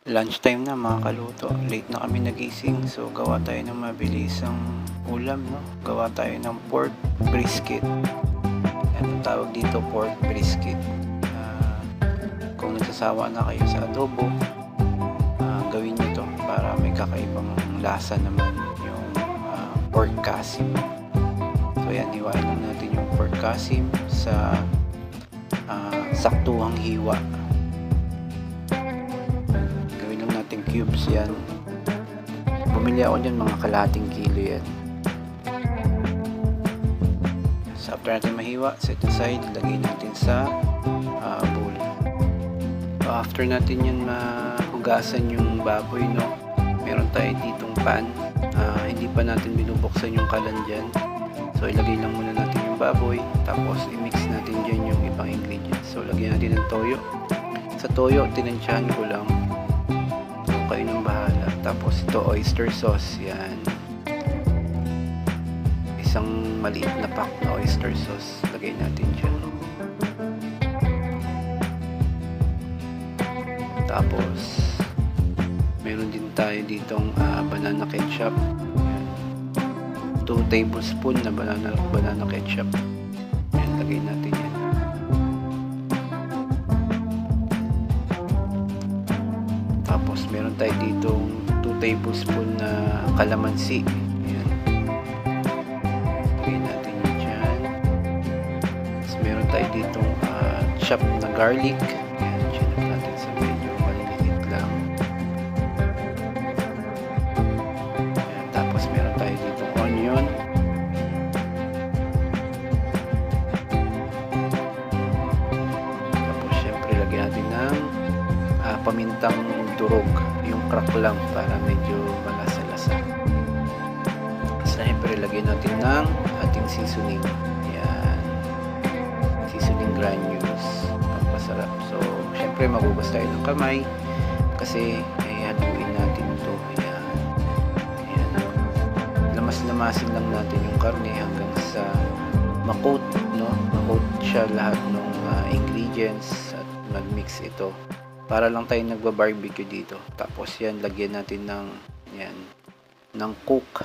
Lunchtime na mga kaluto, late na kami nagising, so gawa tayo ng mabilisang ulam, no? Gawa tayo ng pork brisket. Ano tawag dito, pork brisket. Kung nagsasawa na kayo sa adobo, gawin nyo to para may kakaibang lasa naman yung pork kasim. So yan, hiwain lang natin yung pork kasim sa saktuhang hiwa. Cubes yan. Bumili ako dyan mga kalahating kilo yan. So after natin mahiwa, set aside, lagay natin sa bowl. So after natin yan mahugasan yung baboy, no, meron tayo ditong pan. Hindi pa natin binubuksan yung kalan dyan. So ilagay lang muna natin yung baboy, tapos i-mix natin dyan yung ibang ingredients. So lagyan natin ng toyo. Sa toyo, tinansyahan ko lang, kayo ng bahala. Tapos ito, oyster sauce, yan, isang maliit na pack na oyster sauce, lagay natin dyan. Tapos meron din tayo ditong banana ketchup, yan, 2 tablespoon na banana ketchup, yan, lagay natin yan. Tapos meron tayo ditong 2 tablespoon na kalamansi. Ayan. Lagay natin yun dyan. Tapos meron tayo ditong chopped na garlic. Ayan, chinap natin sa medyo maliliit lang. Ayan, tapos meron tayo ditong onion. Tapos syempre lagyan natin ng pamintang durog, yung crack lang para medyo malasa-lasa. Siyempre lagyan natin ng ating seasoning. Yan, seasoning granules, pampasarap. So siyempre magugas tayo ng kamay kasi haluin natin ito. Yan, yan, lamas-lamasin lang natin yung karne hanggang sa makot, no, makot siya lahat ng ingredients at mag-mix ito. Para lang tayo nagba-barbecue dito. Tapos yan, lagyan natin ng Coke.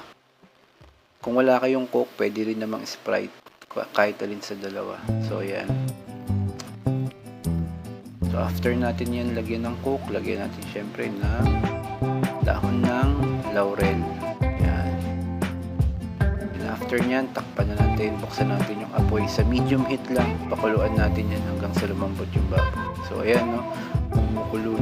Kung wala kayong Coke, pwede rin namang Sprite, kahit alin sa dalawa. So yan. So after natin yan lagyan ng Coke, lagyan natin syempre ng dahon ng laurel. Yan. And after nyan, takpan na natin, buksan natin yung apoy sa medium heat lang. Pakuluan natin yan hanggang sa lumambot yung baboy. So ayan, no, kumukulo